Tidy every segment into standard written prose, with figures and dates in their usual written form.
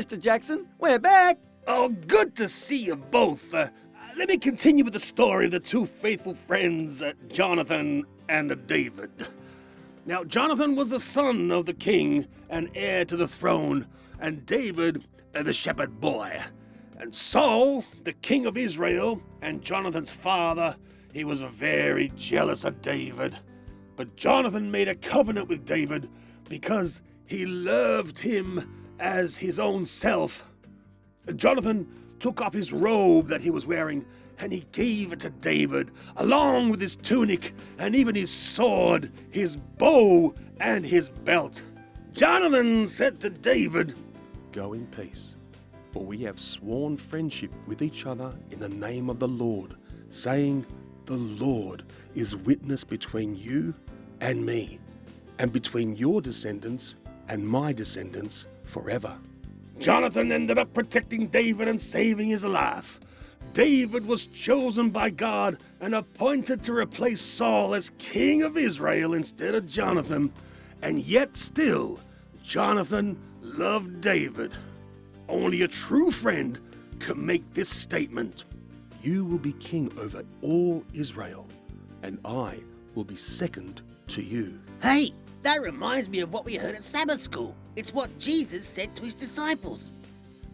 Mr. Jackson. We're back. Oh, good to see you both. Let me continue with the story of the two faithful friends, Jonathan and David. Now, Jonathan was the son of the king and heir to the throne, and David, the shepherd boy. And Saul, the king of Israel, and Jonathan's father, he was very jealous of David. But Jonathan made a covenant with David because he loved him as his own self. Jonathan took off his robe that he was wearing and he gave it to David, along with his tunic and even his sword, his bow, and his belt. Jonathan said to David, "Go in peace, for we have sworn friendship with each other in the name of the Lord, saying, 'The Lord is witness between you and me, and between your descendants and my descendants forever.'" Jonathan ended up protecting David and saving his life. David was chosen by God and appointed to replace Saul as king of Israel instead of Jonathan, and yet still, Jonathan loved David. Only a true friend can make this statement: "You will be king over all Israel, and I will be second to you." Hey, that reminds me of what we heard at Sabbath school. It's what Jesus said to his disciples.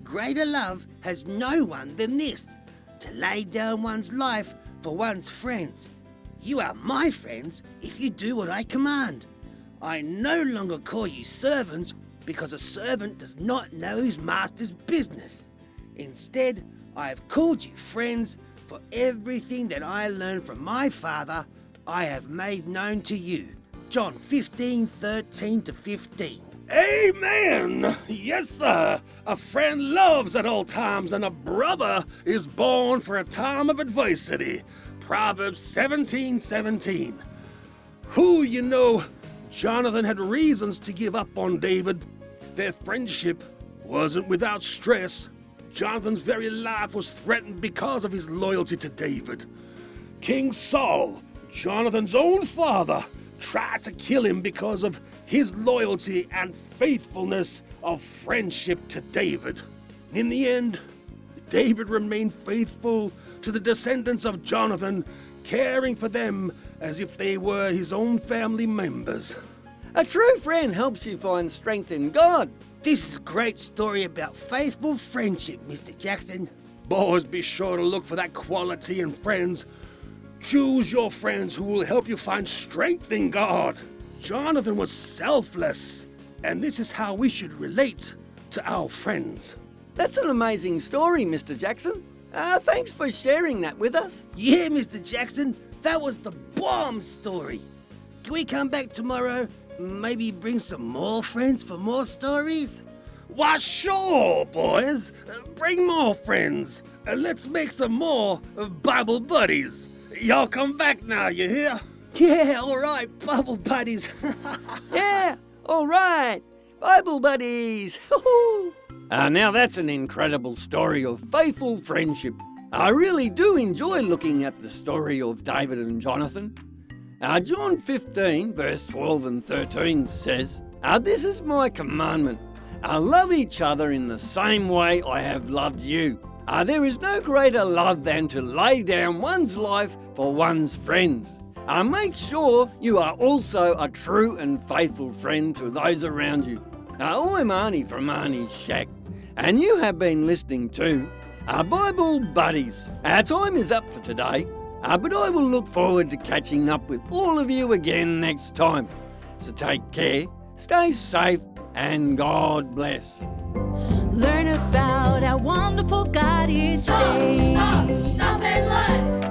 Greater love has no one than this, to lay down one's life for one's friends. You are my friends if you do what I command. I no longer call you servants because a servant does not know his master's business. Instead, I have called you friends, for everything that I learned from my Father I have made known to you. John 15:13-15. Amen! Yes, sir. A friend loves at all times, and a brother is born for a time of adversity. Proverbs 17:17. Jonathan had reasons to give up on David. Their friendship wasn't without stress. Jonathan's very life was threatened because of his loyalty to David. King Saul, Jonathan's own father, tried to kill him because of his loyalty and faithfulness of friendship to David. In the end, David remained faithful to the descendants of Jonathan, caring for them as if they were his own family members. A true friend helps you find strength in God. This is a great story about faithful friendship, Mr. Jackson. Boys, be sure to look for that quality in friends. Choose your friends who will help you find strength in God. Jonathan was selfless, and this is how we should relate to our friends. That's an amazing story, Mr. Jackson. Thanks for sharing that with us. Yeah, Mr. Jackson, that was the bomb story. Can we come back tomorrow? Maybe bring some more friends for more stories? Why, sure, boys. Bring more friends, and let's make some more Bible buddies. Y'all come back now, you hear? Yeah, all right, Bible buddies. Yeah, all right. Bible buddies. Now that's an incredible story of faithful friendship. I really do enjoy looking at the story of David and Jonathan. John 15, verse 12 and 13 says, "This is my commandment. Love each other in the same way I have loved you. There is no greater love than to lay down one's life for one's friends. Make sure you are also a true and faithful friend to those around you." I'm Arnie from Arnie's Shack, and you have been listening to Bible Buddies. Our time is up for today, but I will look forward to catching up with all of you again next time. So take care, stay safe, and God bless. Learn about our wonderful God each day. Stop and learn.